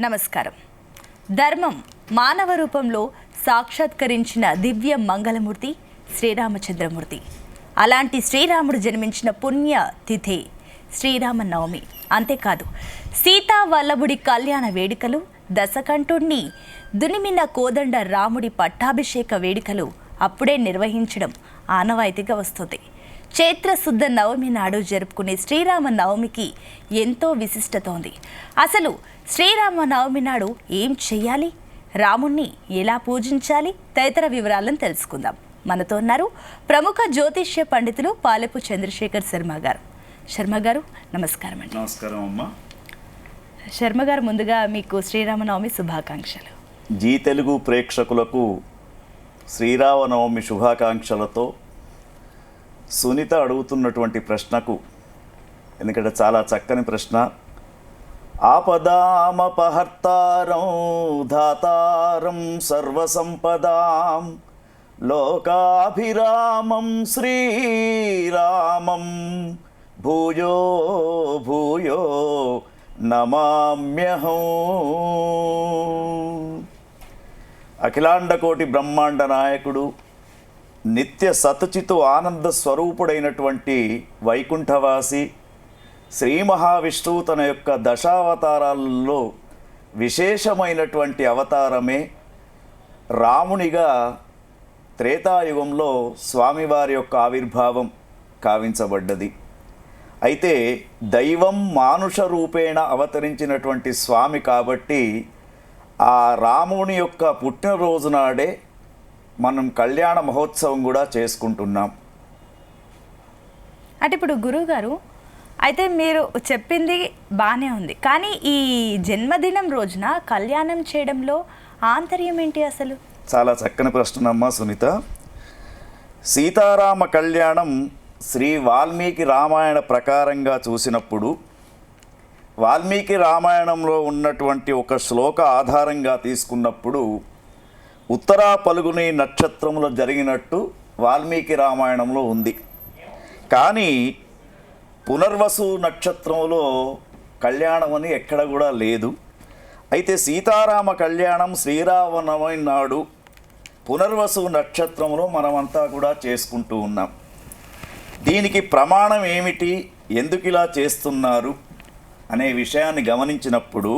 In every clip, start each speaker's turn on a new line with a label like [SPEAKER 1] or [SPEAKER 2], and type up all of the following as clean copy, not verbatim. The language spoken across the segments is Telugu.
[SPEAKER 1] నమస్కారం. ధర్మం మానవ రూపంలో సాక్షాత్కరించిన దివ్య మంగళమూర్తి శ్రీరామచంద్రమూర్తి. అలాంటి శ్రీరాముడు జన్మించిన పుణ్య తిథి శ్రీరామనవమి. అంతేకాదు, సీతా వల్లభుడి కళ్యాణ వేడుకలు, దశకంఠుణ్ణి దునిమిన కోదండ రాముడి పట్టాభిషేక వేడుకలు అప్పుడే నిర్వహించడం ఆనవాయితీగా వస్తుంది. చైత్రశుద్ధ నవమి నాడు జరుపుకునే శ్రీరామ నవమికి ఎంతో విశిష్టత ఉంది. అసలు శ్రీరామ నవమి నాడు ఏం చెయ్యాలి, రాముణ్ణి ఎలా పూజించాలి తదితర వివరాలను తెలుసుకుందాం. మనతో ఉన్నారు ప్రముఖ జ్యోతిష్య పండితులు పాలెపు చంద్రశేఖర్ శర్మ గారు. శర్మ గారు నమస్కారం అండి.
[SPEAKER 2] నమస్కారం అమ్మా.
[SPEAKER 1] శర్మ గారు, ముందుగా మీకు శ్రీరామనవమి శుభాకాంక్షలు.
[SPEAKER 2] జీ తెలుగు ప్రేక్షకులకు శ్రీరామనవమి శుభాకాంక్షలతో సునీత అడుగుతున్నటువంటి ప్రశ్నకు, ఎందుకంటే చాలా చక్కని ప్రశ్న, ఆపదామపహర్తారం ధాతారం సర్వసంపదాం లోకాభిరామం శ్రీరామం భూయో భూయో నమామ్యహం. అఖిలాండకోటి బ్రహ్మాండ నాయకుడు, నిత్య సతచితు ఆనంద స్వరూపుడైనటువంటి వైకుంఠవాసి శ్రీ మహావిష్ణువు తన యొక్క దశావతారాలలో విశేషమైనటువంటి అవతారమే రామునిగా త్రేతాయుగంలో స్వామివారి యొక్క ఆవిర్భావం కావించబడ్డది. అయితే దైవం మానుష రూపేణ అవతరించినటువంటి స్వామి కాబట్టి ఆ రాముని యొక్క పుట్టినరోజు నాడే మనం కళ్యాణ మహోత్సవం కూడా చేసుకుంటున్నాం.
[SPEAKER 1] అంటే ఇప్పుడు గురువు గారు, అయితే మీరు చెప్పింది బాగానే ఉంది, కానీ ఈ జన్మదినం రోజున కళ్యాణం చేయడంలో ఆంతర్యం ఏంటి అసలు?
[SPEAKER 2] చాలా చక్కని ప్రశ్నమ్మా సునీత. సీతారామ కళ్యాణం శ్రీ వాల్మీకి రామాయణ ప్రకారంగా చూసినప్పుడు, వాల్మీకి రామాయణంలో ఉన్నటువంటి ఒక శ్లోక ఆధారంగా తీసుకున్నప్పుడు ఉత్తరా పలుగుని నక్షత్రంలో జరిగినట్టు వాల్మీకి రామాయణంలో ఉంది. కానీ పునర్వసు నక్షత్రంలో కళ్యాణం అని ఎక్కడ కూడా లేదు. అయితే సీతారామ కళ్యాణం శ్రీరామనవమి నాడు పునర్వసు నక్షత్రంలో మనమంతా కూడా చేసుకుంటూ ఉన్నాం. దీనికి ప్రమాణం ఏమిటి, ఎందుకు ఇలా చేస్తున్నారు అనే విషయాన్ని గమనించినప్పుడు,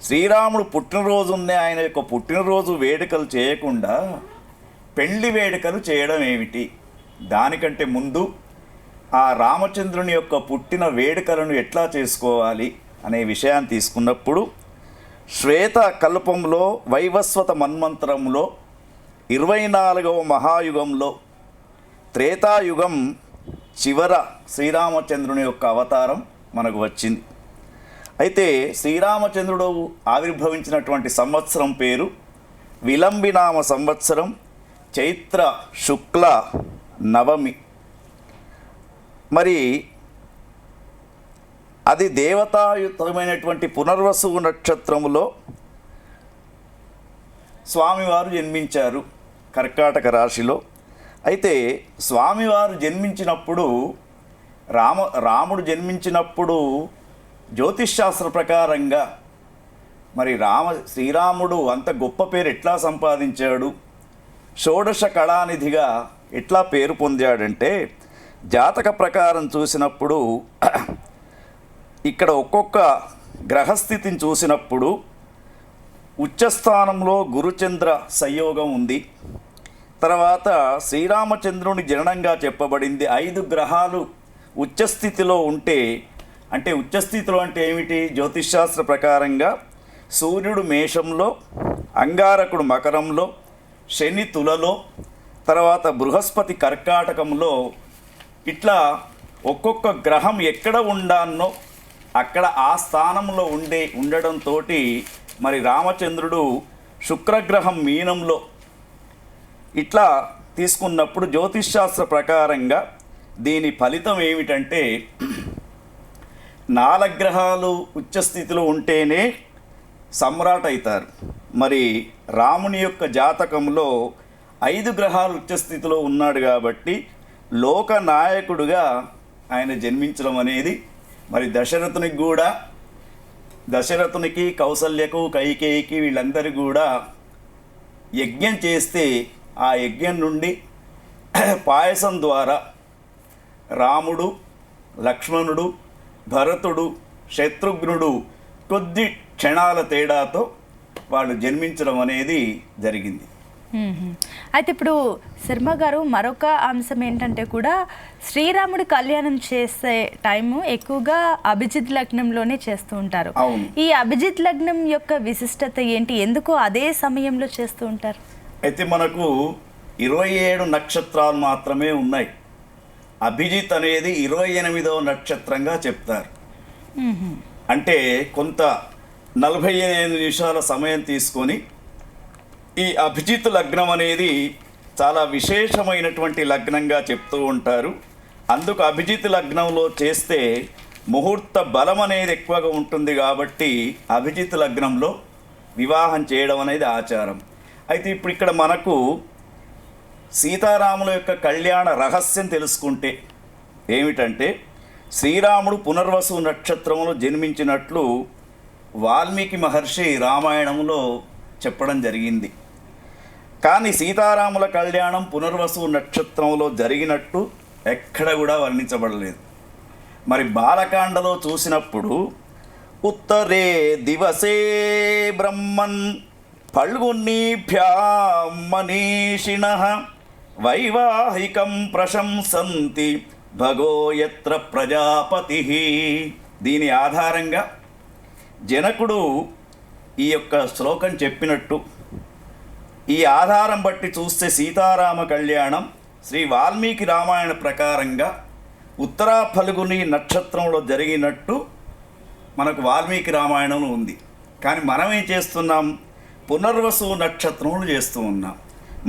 [SPEAKER 2] శ్రీరాముడు పుట్టినరోజున్నే ఆయన యొక్క పుట్టినరోజు వేడుకలు చేయకుండా పెళ్లి వేడుకలు చేయడం ఏమిటి? దానికంటే ముందు ఆ రామచంద్రుని యొక్క పుట్టిన వేడుకలను ఎట్లా చేసుకోవాలి అనే విషయాన్ని తీసుకున్నప్పుడు, శ్వేత కల్పంలో వైవస్వత మన్వంతరంలో 24వ మహాయుగంలో త్రేతాయుగం చివర శ్రీరామచంద్రుని యొక్క అవతారం మనకు వచ్చింది. అయితే శ్రీరామచంద్రుడు ఆవిర్భవించినటువంటి సంవత్సరం పేరు విలంబినామ సంవత్సరం, చైత్ర శుక్ల నవమి. మరి అది దేవతాయుతమైనటువంటి పునర్వసు నక్షత్రములో స్వామివారు జన్మించారు, కర్కాటక రాశిలో. అయితే స్వామివారు జన్మించినప్పుడు, రాముడు జన్మించినప్పుడు జ్యోతిష్శాస్త్ర ప్రకారంగా మరి శ్రీరాముడు అంత గొప్ప పేరు ఎట్లా సంపాదించాడు, షోడశ కళానిధిగా ఎట్లా పేరు పొందాడంటే, జాతక ప్రకారం చూసినప్పుడు ఇక్కడ ఒక్కొక్క గ్రహస్థితిని చూసినప్పుడు ఉచ్చస్థానంలో గురుచంద్ర సంయోగం ఉంది. తర్వాత శ్రీరామచంద్రుని జననంగా చెప్పబడింది. 5 గ్రహాలు ఉచ్చస్థితిలో ఉంటే, అంటే ఉచ్చస్థితిలో అంటే ఏమిటి, జ్యోతిష్శాస్త్ర ప్రకారంగా సూర్యుడు మేషంలో, అంగారకుడు మకరంలో, శని తులలో, తర్వాత బృహస్పతి కర్కాటకంలో, ఇట్లా ఒక్కొక్క గ్రహం ఎక్కడ ఉండానో అక్కడ ఆ స్థానంలో ఉండడంతో మరి రామచంద్రుడు శుక్రగ్రహం మీనంలో ఇట్లా తీసుకున్నప్పుడు జ్యోతిష్శాస్త్ర ప్రకారంగా దీని ఫలితం ఏమిటంటే, 4 గ్రహాలు ఉచ్చస్థితిలో ఉంటేనే సమ్రాట్ అవుతారు. మరి రాముని యొక్క జాతకంలో 5 గ్రహాలు ఉచ్చస్థితిలో ఉన్నాడు కాబట్టి లోక నాయకుడుగా ఆయన జన్మించడం అనేది మరి దశరథునికి కూడా దశరథునికి, కౌసల్యకు, కైకేయికి వీళ్ళందరూ కూడా యజ్ఞం చేస్తే ఆ యజ్ఞం నుండి పాయసం ద్వారా రాముడు, లక్ష్మణుడు, భరతుడు, శత్రుఘ్నుడు కొద్ది క్షణాల తేడాతో వాళ్ళు జన్మించడం అనేది జరిగింది.
[SPEAKER 1] అయితే ఇప్పుడు శర్మ గారు మరొక అంశం ఏంటంటే కూడా శ్రీరాముడి కళ్యాణం చేసే టైము ఎక్కువగా అభిజిత్ లగ్నంలోనే చేస్తూ ఉంటారు.
[SPEAKER 2] అవును.
[SPEAKER 1] ఈ అభిజిత్ లగ్నం యొక్క విశిష్టత ఏంటి? ఎందుకు అదే సమయంలో చేస్తూ ఉంటారు?
[SPEAKER 2] అయితే మనకు 27 నక్షత్రాలు మాత్రమే ఉన్నాయి. అభిజిత్ అనేది 28వ నక్షత్రంగా చెప్తారు. అంటే కొంత 45 నిమిషాల సమయం తీసుకొని ఈ అభిజిత్ లగ్నం అనేది చాలా విశేషమైనటువంటి లగ్నంగా చెప్తూ ఉంటారు. అందుకు అభిజిత్ లగ్నంలో చేస్తే ముహూర్త బలం అనేది ఎక్కువగా ఉంటుంది కాబట్టి అభిజిత్ లగ్నంలో వివాహం చేయడం అనేది ఆచారం. అయితే ఇప్పుడు ఇక్కడ మనకు సీతారాముల యొక్క కళ్యాణ రహస్యం తెలుసుకుంటే ఏమిటంటే, శ్రీరాముడు పునర్వసు నక్షత్రంలో జన్మించినట్లు వాల్మీకి మహర్షి రామాయణంలో చెప్పడం జరిగింది. కానీ సీతారాముల కళ్యాణం పునర్వసు నక్షత్రంలో జరిగినట్టు ఎక్కడ కూడా వర్ణించబడలేదు. మరి బాలకాండలో చూసినప్పుడు ఉత్తరే దివసే బ్రహ్మన్ ఫల్గునీభ్యాం మనీషిణః వైవాహికం ప్రశంసంతి భగో యత్ర ప్రజాపతి. దీని ఆధారంగా జనకుడు ఈ యొక్క శ్లోకం చెప్పినట్టు ఈ ఆధారం బట్టి చూస్తే సీతారామ కళ్యాణం శ్రీ వాల్మీకి రామాయణ ప్రకారంగా ఉత్తరా ఫల్గుని నక్షత్రంలో జరిగినట్టు మనకు వాల్మీకి రామాయణం ఉంది. కానీ మనం ఏం చేస్తున్నాం? పునర్వసు నక్షత్రములు చేస్తూ ఉన్నాం.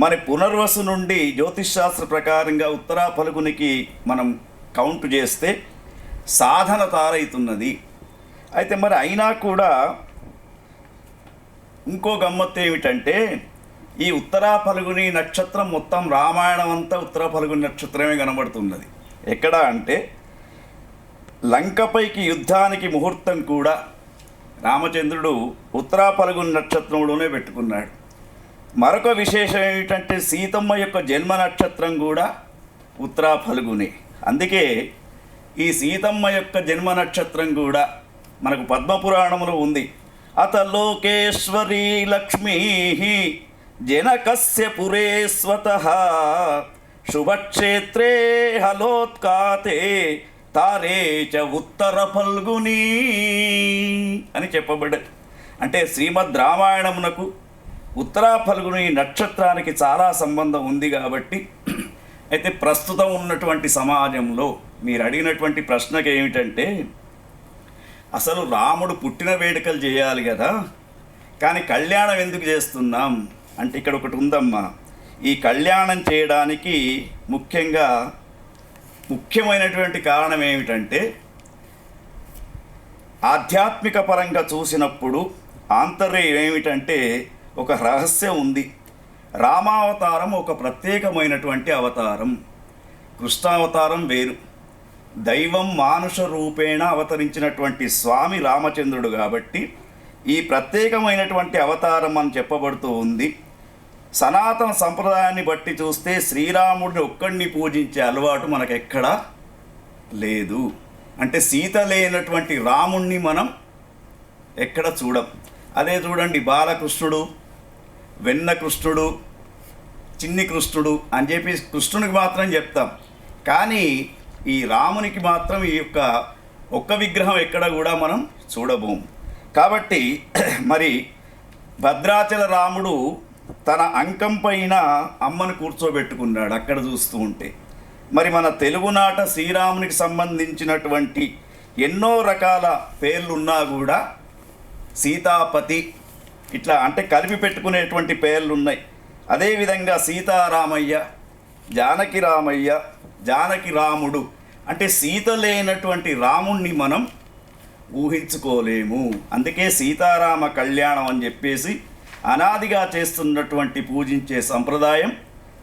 [SPEAKER 2] మరి పునర్వసు నుండి జ్యోతిష్ శాస్త్ర ప్రకారంగా ఉత్తరా ఫల్గునికి మనం కౌంట్ చేస్తే సాధన తారైతున్నది. అయితే మరి అయినా కూడా ఇంకో గమ్మత్తు ఏమిటంటే, ఈ ఉత్తరా ఫల్గుని నక్షత్రం మొత్తం రామాయణం అంతా ఉత్తరా ఫల్గుని నక్షత్రమే కనబడుతున్నది. ఎక్కడ అంటే లంకపైకి యుద్ధానికి ముహూర్తం కూడా రామచంద్రుడు ఉత్తరా ఫల్గుని నక్షత్రంలోనే పెట్టుకున్నాడు. మరొక విశేషం ఏమిటంటే సీతమ్మ యొక్క జన్మ నక్షత్రం కూడా ఉత్తరా ఫల్గుని. అందుకే ఈ సీతమ్మ యొక్క జన్మ నక్షత్రం కూడా మనకు పద్మపురాణంలో ఉంది. అత లోకేశ్వరీ లక్ష్మీ జనకస్య పురే స్వతః శుభక్షేత్రే హలోత్కాతే తారే చ ఉత్తర ఫల్గుని అని చెప్పబడ్డది. అంటే శ్రీమద్ రామాయణమునకు ఉత్తరా ఫల్గుని నక్షత్రానికి చాలా సంబంధం ఉంది. కాబట్టి అయితే ప్రస్తుతం ఉన్నటువంటి సమాజంలో మీరు అడిగినటువంటి ప్రశ్నకు ఏమిటంటే, అసలు రాముడు పుట్టిన వేడుకలు చేయాలి కదా, కానీ కళ్యాణం ఎందుకు చేస్తున్నాం అంటే ఇక్కడ ఒకటి ఉందమ్మా. ఈ కళ్యాణం చేయడానికి ముఖ్యమైనటువంటి కారణం ఏమిటంటే, ఆధ్యాత్మిక పరంగా చూసినప్పుడు ఆంతర్యం ఏమిటంటే ఒక రహస్యం ఉంది. రామావతారం ఒక ప్రత్యేకమైనటువంటి అవతారం. కృష్ణావతారం వేరు. దైవం మానుష రూపేణ అవతరించినటువంటి స్వామి రామచంద్రుడు కాబట్టి ఈ ప్రత్యేకమైనటువంటి అవతారం అని చెప్పబడుతూ ఉంది. సనాతన సంప్రదాయాన్ని బట్టి చూస్తే శ్రీరాముడిని ఒక్కడిని పూజించే అలవాటు మనకెక్కడా లేదు. అంటే సీత లేనటువంటి రాముణ్ణి మనం ఎక్కడ చూడం. అదే చూడండి, బాలకృష్ణుడు, వెన్న కృష్ణుడు, చిన్ని కృష్ణుడు అని చెప్పి కృష్ణునికి మాత్రం చెప్తాం. కానీ ఈ రామునికి మాత్రం ఈ యొక్క ఒక్క విగ్రహం ఎక్కడ కూడా మనం చూడబోము. కాబట్టి మరి భద్రాచల రాముడు తన అంకం పైన అమ్మను కూర్చోబెట్టుకున్నాడు అక్కడ చూస్తూ ఉంటే. మరి మన తెలుగునాట శ్రీరామునికి సంబంధించినటువంటి ఎన్నో రకాల పేర్లున్నా కూడా సీతాపతి ఇట్లా అంటే కలిపి పెట్టుకునేటువంటి పేర్లు ఉన్నాయి. అదేవిధంగా సీతారామయ్య, జానకి రామయ్య, జానకి రాముడు. అంటే సీత లేనటువంటి రాముణ్ణి మనం ఊహించుకోలేము. అందుకే సీతారామ కళ్యాణం అని చెప్పేసి అనాదిగా చేస్తున్నటువంటి పూజించే సంప్రదాయం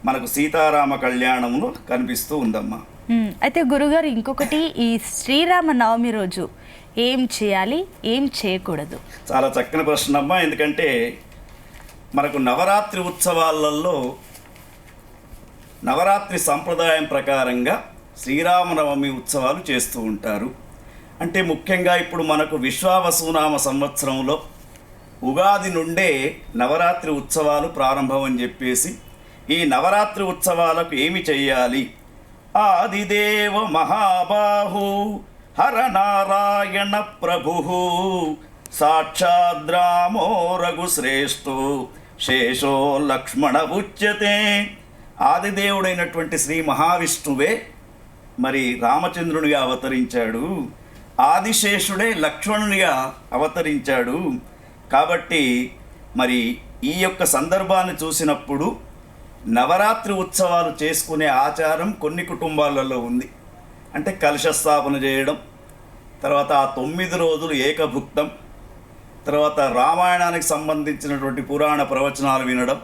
[SPEAKER 2] మనకు సీతారామ కళ్యాణంలో కనిపిస్తూ ఉందమ్మా.
[SPEAKER 1] అయితే గురుగారు ఇంకొకటి, ఈ శ్రీరామ నవమి రోజు ఏం చేయాలి, ఏం చేయకూడదు?
[SPEAKER 2] చాలా చక్కని ప్రశ్న అమ్మా. ఎందుకంటే మనకు నవరాత్రి ఉత్సవాలలో నవరాత్రి సంప్రదాయం ప్రకారంగా శ్రీరామనవమి ఉత్సవాలు చేస్తూ ఉంటారు. అంటే ముఖ్యంగా ఇప్పుడు మనకు విశ్వావసునామ సంవత్సరంలో ఉగాది నుండే నవరాత్రి ఉత్సవాలు ప్రారంభం అని చెప్పేసి ఈ నవరాత్రి ఉత్సవాలకు ఏమి చెయ్యాలి? ఆదిదేవ మహాబాహు హరనారాయణ ప్రభు సాక్షాద్రామో రఘుశ్రేష్ఠో శేషో లక్ష్మణ ఉచ్యతే. ఆదిదేవుడైనటువంటి శ్రీ మహావిష్ణువే మరి రామచంద్రునిగా అవతరించాడు, ఆదిశేషుడే లక్ష్మణునిగా అవతరించాడు. కాబట్టి మరి ఈ యొక్క సందర్భాన్ని చూసినప్పుడు నవరాత్రి ఉత్సవాలు చేసుకునే ఆచారం కొన్ని కుటుంబాలలో ఉంది. అంటే కలశ స్థాపన చేయడం, తర్వాత ఆ 9 రోజులు ఏకభుక్తం, తర్వాత రామాయణానికి సంబంధించినటువంటి పురాణ ప్రవచనాలు వినడం,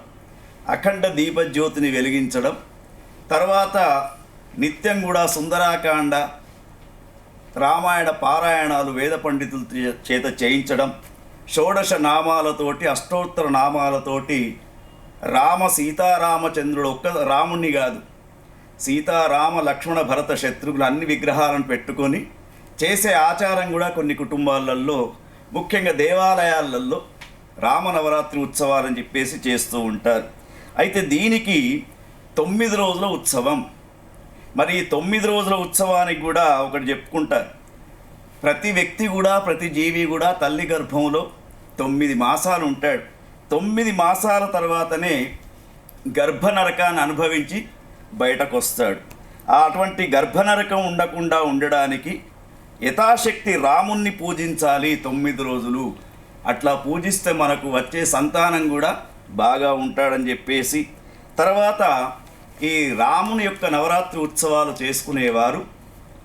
[SPEAKER 2] అఖండ దీపజ్యోతిని వెలిగించడం, తర్వాత నిత్యం కూడా సుందరాకాండ రామాయణ పారాయణాలు వేద పండితుల చేత చేయించడం, షోడశ నామాలతోటి అష్టోత్తర నామాలతోటి రామ సీతారామచంద్రుడు ఒక్క రాముణ్ణి కాదు, సీతారామ లక్ష్మణ భరత శత్రుఘ్నులు అన్ని విగ్రహాలను పెట్టుకొని చేసే ఆచారం కూడా కొన్ని కుటుంబాలలో ముఖ్యంగా దేవాలయాలలో రామనవరాత్రి ఉత్సవాలని చెప్పేసి చేస్తూ ఉంటారు. అయితే దీనికి 9 రోజుల ఉత్సవం. మరి ఈ 9 రోజుల ఉత్సవానికి కూడా ఒకటి చెప్పుకుంటారు. ప్రతి వ్యక్తి కూడా, ప్రతి జీవి కూడా తల్లి గర్భంలో 9 మాసాలు ఉంటాడు. 9 మాసాల తర్వాతనే గర్భనరకాన్ని అనుభవించి బయటకు వస్తాడు. అటువంటి గర్భనరకం ఉండకుండా ఉండడానికి యథాశక్తి రాముణ్ణి పూజించాలి 9 రోజులు. అట్లా పూజిస్తే మనకు వచ్చే సంతానం కూడా బాగా ఉంటాడని చెప్పేసి తర్వాత ఈ రాముని యొక్క నవరాత్రి ఉత్సవాలు చేసుకునేవారు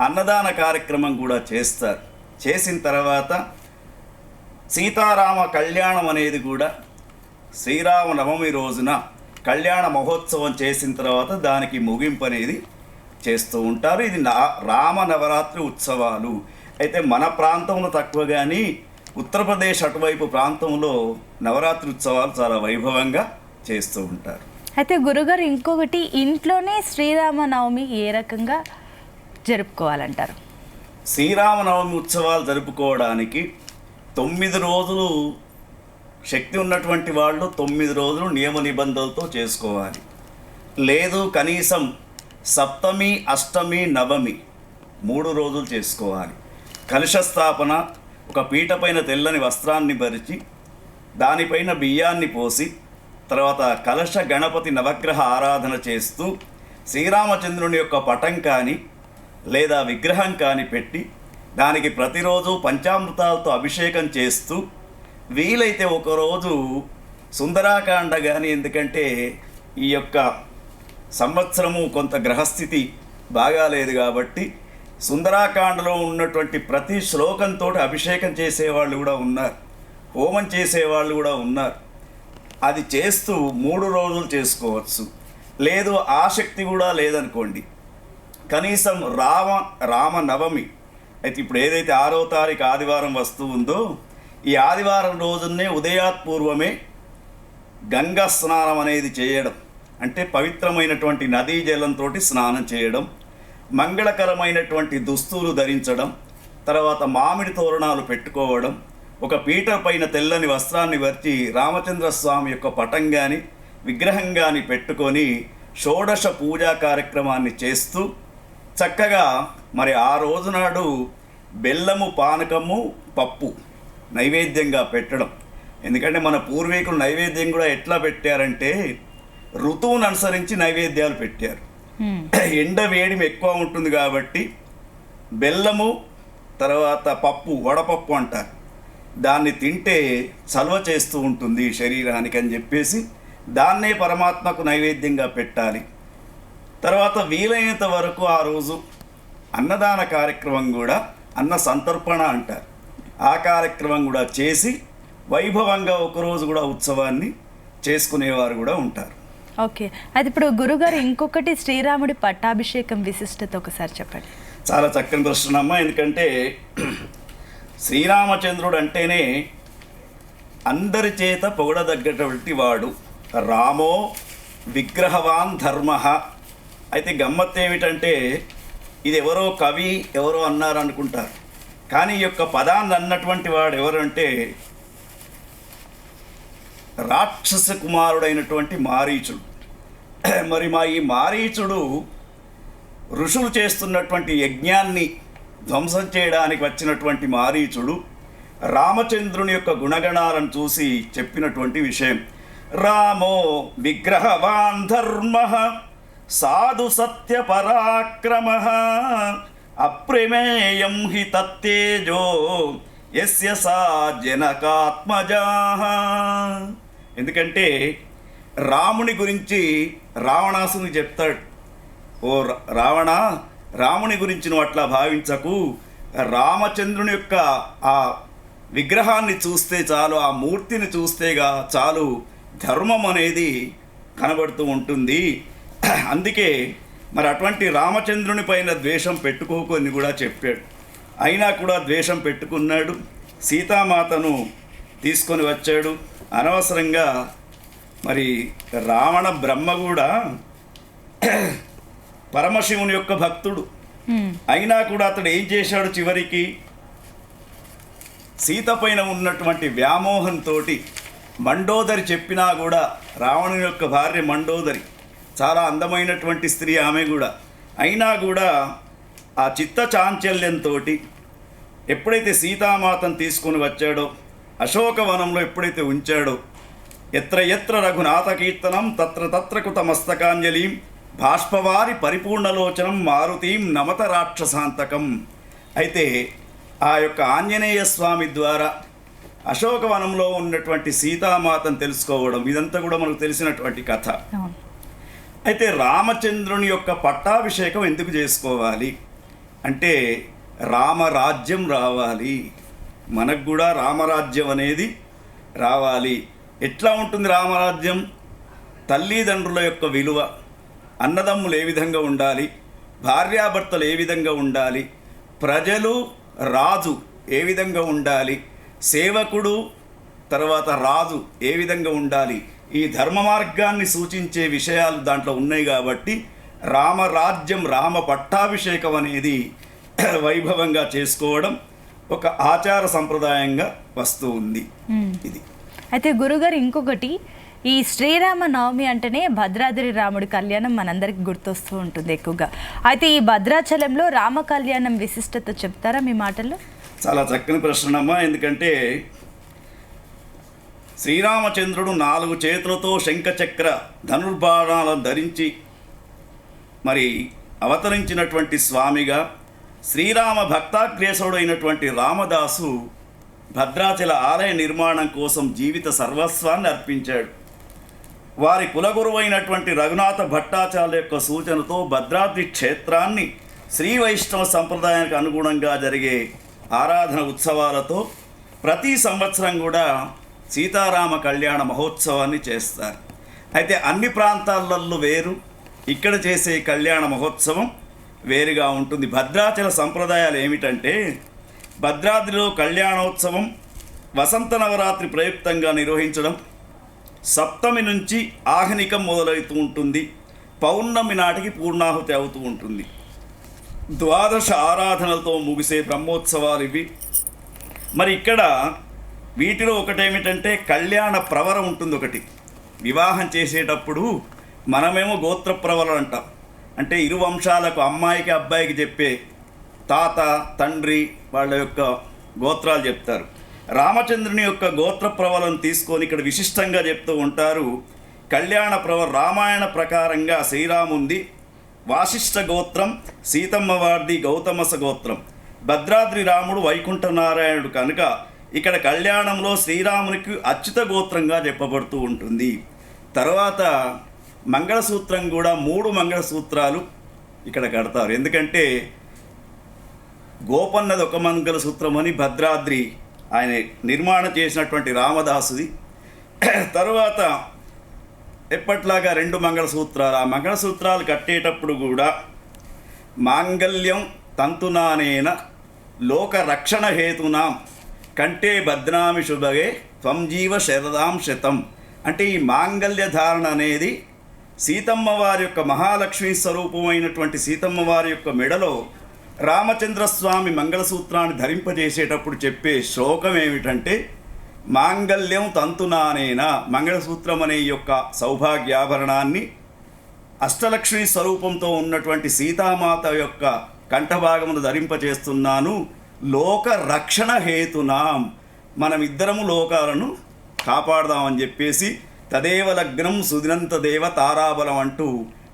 [SPEAKER 2] అన్నదాన కార్యక్రమం కూడా చేస్తారు. చేసిన తర్వాత సీతారామ కళ్యాణం అనేది కూడా శ్రీరామనవమి రోజున కళ్యాణ మహోత్సవం చేసిన తర్వాత దానికి ముగింపు అనేది చేస్తూ ఉంటారు. ఇది రామ నవరాత్రి ఉత్సవాలు. అయితే మన ప్రాంతంలో తక్కువ కానీ ఉత్తరప్రదేశ్ అటువైపు ప్రాంతంలో నవరాత్రి ఉత్సవాలు చాలా వైభవంగా చేస్తూ ఉంటారు.
[SPEAKER 1] అయితే గురుగారు ఇంకొకటి, ఇంట్లోనే శ్రీరామనవమి ఏ రకంగా జరుపుకోవాలంటారు?
[SPEAKER 2] శ్రీరామనవమి ఉత్సవాలు జరుపుకోవడానికి 9 రోజులు శక్తి ఉన్నటువంటి వాళ్ళు 9 రోజులు నియమ నిబంధనలతో చేసుకోవాలి. లేదు కనీసం సప్తమి, అష్టమి, నవమి 3 రోజులు చేసుకోవాలి. కలశ స్థాపన, ఒక పీట పైన తెల్లని వస్త్రాన్ని పరిచి దానిపైన బియ్యాన్ని పోసి తర్వాత కలశ గణపతి నవగ్రహ ఆరాధన చేస్తూ శ్రీరామచంద్రుని యొక్క పటం కానీ లేదా విగ్రహం కానీ పెట్టి దానికి ప్రతిరోజు పంచామృతాలతో అభిషేకం చేస్తూ వీలైతే ఒకరోజు సుందరాకాండ కానీ, ఎందుకంటే ఈ యొక్క సంవత్సరము కొంత గ్రహస్థితి బాగాలేదు కాబట్టి సుందరాకాండలో ఉన్నటువంటి ప్రతి శ్లోకంతో అభిషేకం చేసేవాళ్ళు కూడా ఉన్నారు, హోమం చేసేవాళ్ళు కూడా ఉన్నారు. అది చేస్తూ 3 రోజులు చేసుకోవచ్చు. లేదు ఆసక్తి కూడా లేదనుకోండి, కనీసం రామనవమి అయితే ఇప్పుడు ఏదైతే 6వ తారీఖు ఆదివారం వస్తూ ఉందో ఈ ఆదివారం రోజునే ఉదయాత్పూర్వమే గంగా స్నానం అనేది చేయడం, అంటే పవిత్రమైనటువంటి నదీ జలంతో స్నానం చేయడం, మంగళకరమైనటువంటి దుస్తులు ధరించడం, తర్వాత మామిడి తోరణాలు పెట్టుకోవడం, ఒక పీట పైన తెల్లని వస్త్రాన్ని పరిచి రామచంద్ర స్వామి యొక్క పటం కానీ విగ్రహం కానీ పెట్టుకొని షోడశ పూజా కార్యక్రమాన్ని చేస్తూ చక్కగా మరి ఆ రోజునాడు బెల్లము, పానకము, పప్పు నైవేద్యంగా పెట్టడం. ఎందుకంటే మన పూర్వీకులు నైవేద్యం కూడా ఎట్లా పెట్టారంటే ఋతువును అనుసరించి నైవేద్యాలు పెట్టారు. ఎండ వేడిమి ఎక్కువ ఉంటుంది కాబట్టి బెల్లము, తర్వాత పప్పు, వడపప్పు అంటారు, దాన్ని తింటే చలవ చేస్తూ ఉంటుంది శరీరానికి అని చెప్పేసి దాన్నే పరమాత్మకు నైవేద్యంగా పెట్టాలి. తర్వాత వీలైనంత వరకు ఆ రోజు అన్నదాన కార్యక్రమం కూడా, అన్న సంతర్పణ అంటారు, ఆ కార్యక్రమం కూడా చేసి వైభవంగా ఒకరోజు కూడా ఉత్సవాన్ని చేసుకునేవారు కూడా ఉంటారు.
[SPEAKER 1] ఓకే, అది ఇప్పుడు గురుగారు ఇంకొకటి శ్రీరాముడి పట్టాభిషేకం విశిష్టత ఒకసారి చెప్పండి.
[SPEAKER 2] చాలా చక్కని ప్రశ్న అమ్మ. ఎందుకంటే శ్రీరామచంద్రుడు అంటేనే అందరి చేత పొగడదగ్గటువంటి వాడు. రామో విగ్రహవాన్ ధర్మ. అయితే గమ్మత్తు ఏమిటంటే ఇది ఎవరో కవి ఎవరో అన్నారు అనుకుంటారు, కానీ ఈ యొక్క పదాన్ని అన్నటువంటి వాడు ఎవరంటే రాక్షస కుమారుడైనటువంటి మారీచుడు. మరి ఈ మారీచుడు ఋషులు చేస్తున్నటువంటి యజ్ఞాన్ని ధ్వంసం చేయడానికి వచ్చినటువంటి మారీచుడు రామచంద్రుని యొక్క గుణగణాలను చూసి చెప్పినటువంటి విషయం. రామో విగ్రహవాన్ ధర్మ సాధు సత్య పరాక్రమ అప్రమేయం హి తత్తేజో యస్య సా జనకాత్మజా. ఎందుకంటే రాముని గురించి రావణాసుని చెప్తాడు, ఓ రావణ, రాముని గురించి నువ్వు అట్లా భావించకు, రామచంద్రుని యొక్క ఆ విగ్రహాన్ని చూస్తే చాలు, ఆ మూర్తిని చూస్తేగా చాలు ధర్మం అనేది కనబడుతూ ఉంటుంది. అందుకే మరి అటువంటి రామచంద్రుని పైన ద్వేషం పెట్టుకోకొని కూడా చెప్పాడు. అయినా కూడా ద్వేషం పెట్టుకున్నాడు. సీతామాతను తీసుకొని వచ్చాడు. అనవసరంగా మరి రావణ బ్రహ్మ కూడా పరమశివుని యొక్క భక్తుడు. అయినా కూడా అతడు ఏం చేశాడు, చివరికి సీత పైన ఉన్నటువంటి వ్యామోహంతో మండోదరి చెప్పినా కూడా, రావణుని యొక్క భార్య మండోదరి చాలా అందమైనటువంటి స్త్రీ ఆమె కూడా, అయినా కూడా ఆ చిత్త చాంచల్యంతో ఎప్పుడైతే సీతామాతను తీసుకొని వచ్చాడో, అశోకవనంలో ఎప్పుడైతే ఉంచాడో, ఎత్ర ఎత్ర రఘునాథ కీర్తనం తత్ర తత్ర కృత మస్తకాంజలిం బాష్పవారి పరిపూర్ణలోచనం మారుతీం నమత రాక్షసాంతకం. అయితే ఆ యొక్క ఆంజనేయ స్వామి ద్వారా అశోకవనంలో ఉన్నటువంటి సీతామాతను తెలుసుకోవడం, ఇదంతా కూడా మనకు తెలిసినటువంటి కథ. అయితే రామచంద్రుని యొక్క పట్టాభిషేకం ఎందుకు చేసుకోవాలి అంటే రామరాజ్యం రావాలి, మనకు కూడా రామరాజ్యం అనేది రావాలి. ఎట్లా ఉంటుంది రామరాజ్యం? తల్లిదండ్రుల యొక్క విలువ, అన్నదమ్ములు ఏ విధంగా ఉండాలి, భార్యాభర్తలు ఏ విధంగా ఉండాలి, ప్రజలు రాజు ఏ విధంగా ఉండాలి, సేవకుడు తర్వాత రాజు ఏ విధంగా ఉండాలి, ఈ ధర్మ మార్గాన్ని సూచించే విషయాలు దాంట్లో ఉన్నాయి. కాబట్టి రామరాజ్యం, రామ పట్టాభిషేకం అనేది వైభవంగా చేసుకోవడం ఒక ఆచార సంప్రదాయంగా వస్తూ ఉంది. ఇది
[SPEAKER 1] అయితే గురుగారు ఇంకొకటి, ఈ శ్రీరామ నవమి అంటేనే భద్రాద్రి రాముడి కళ్యాణం మనందరికి గుర్తొస్తూ ఉంటుంది ఎక్కువగా. అయితే ఈ భద్రాచలంలో రామ కళ్యాణం విశిష్టత చెప్తారా మీ మాటల్లో?
[SPEAKER 2] చాలా చక్కని ప్రశ్నమ్మా. ఎందుకంటే శ్రీరామచంద్రుడు 4 చేతులతో శంఖచక్ర ధనుర్బాణాలను ధరించి మరి అవతరించినటువంటి స్వామిగా, శ్రీరామ భక్తాగ్రేసుడైనటువంటి రామదాసు భద్రాచల ఆలయ నిర్మాణం కోసం జీవిత సర్వస్వాన్ని అర్పించాడు. వారి కులగురువైనటువంటి రఘునాథ భట్టాచార్య యొక్క సూచనతో భద్రాద్రి క్షేత్రాన్ని శ్రీ వైష్ణవ సంప్రదాయానికి అనుగుణంగా జరిగే ఆరాధన ఉత్సవాలతో ప్రతి సంవత్సరం కూడా సీతారామ కళ్యాణ మహోత్సవాన్ని చేస్తారు. అయితే అన్ని ప్రాంతాలలో వేరు, ఇక్కడ చేసే కళ్యాణ మహోత్సవం వేరుగా ఉంటుంది. భద్రాచల సంప్రదాయాలు ఏమిటంటే భద్రాద్రిలో కళ్యాణోత్సవం వసంత నవరాత్రి ప్రయుక్తంగా నిర్వహించడం, సప్తమి నుంచి ఆహ్నికం మొదలవుతూ ఉంటుంది, పౌర్ణమి నాటికి పూర్ణాహుతి అవుతూ ఉంటుంది. 12 ఆరాధనలతో ముగిసే బ్రహ్మోత్సవాలు ఇవి. మరి ఇక్కడ వీటిలో ఒకటేమిటంటే కళ్యాణ ప్రవర ఉంటుంది. ఒకటి వివాహం చేసేటప్పుడు మనమేమో గోత్ర ప్రవరం అంటాం, అంటే ఇరు వంశాలకు అమ్మాయికి అబ్బాయికి చెప్పే తాత తండ్రి వాళ్ళ యొక్క గోత్రాలు చెప్తారు. రామచంద్రుని యొక్క గోత్ర ప్రవలను తీసుకొని ఇక్కడ విశిష్టంగా చెప్తూ ఉంటారు. కళ్యాణ ప్రవ రామాయణ ప్రకారంగా శ్రీరాముంది వాసిష్ఠ గోత్రం, సీతమ్మ వారిది గౌతమస గోత్రం, భద్రాద్రి రాముడు వైకుంఠనారాయణుడు కనుక ఇక్కడ కళ్యాణంలో శ్రీరామునికి అచ్యుత గోత్రంగా చెప్పబడుతూ ఉంటుంది. తర్వాత మంగళసూత్రం కూడా 3 మంగళసూత్రాలు ఇక్కడ కడతారు. ఎందుకంటే గోపన్నది ఒక మంగళసూత్రం అని భద్రాద్రి ఆయన నిర్మాణం చేసినటువంటి రామదాసుది. తరువాత ఎప్పట్లాగా 2 మంగళసూత్రాలు, ఆ మంగళసూత్రాలు కట్టేటప్పుడు కూడా మాంగళ్యం తంతునానేన లోక రక్షణ హేతునాం కంటే భద్రామి శుభగే త్వం జీవ శరదాం శతం. అంటే ఈ మాంగళ్య ధారణ అనేది సీతమ్మ వారి యొక్క మహాలక్ష్మి స్వరూపమైనటువంటి సీతమ్మ వారి యొక్క మెడలో రామచంద్రస్వామి మంగళసూత్రాన్ని ధరింపజేసేటప్పుడు చెప్పే శ్లోకం ఏమిటంటే, మాంగళ్యం తంతునానేన, మంగళసూత్రం అనే యొక్క సౌభాగ్యాభరణాన్ని అష్టలక్ష్మి స్వరూపంతో ఉన్నటువంటి సీతామాత యొక్క కంఠభాగమును ధరింపజేస్తున్నాను లోక రక్షణ హేతునాం, మనమిద్దరము లోకాలను కాపాడదామని చెప్పేసి తదేవ లగ్నం సుదినంత దేవ తారాబలం అంటూ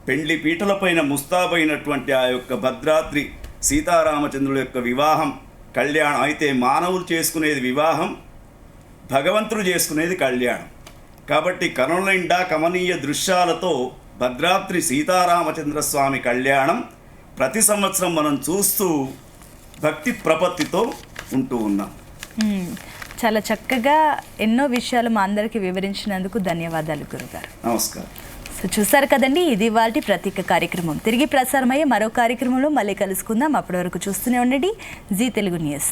[SPEAKER 2] పెండ్లి పీటలపైన ముస్తాబైనటువంటి ఆ యొక్క భద్రాద్రి సీతారామచంద్రుల యొక్క వివాహం కళ్యాణం. అయితే మానవులు చేసుకునేది వివాహం, భగవంతుడు చేసుకునేది కళ్యాణం. కాబట్టి కనుల నిండా కమనీయ దృశ్యాలతో భద్రాద్రి సీతారామచంద్ర స్వామి కళ్యాణం ప్రతి సంవత్సరం మనం చూస్తూ భక్తి ప్రపత్తితో ఉంటూ ఉన్నాం.
[SPEAKER 1] చాలా చక్కగా ఎన్నో విషయాలు మా అందరికీ వివరించినందుకు ధన్యవాదాలు గురుగారు.
[SPEAKER 2] నమస్కారం.
[SPEAKER 1] సో చూసారు కదండి, ఇది వాటి ప్రత్యేక కార్యక్రమం. తిరిగి ప్రసారమయ్యే మరో కార్యక్రమంలో మళ్ళీ కలుసుకుందాం. అప్పటి వరకు చూస్తూనే ఉండండి జీ తెలుగు న్యూస్.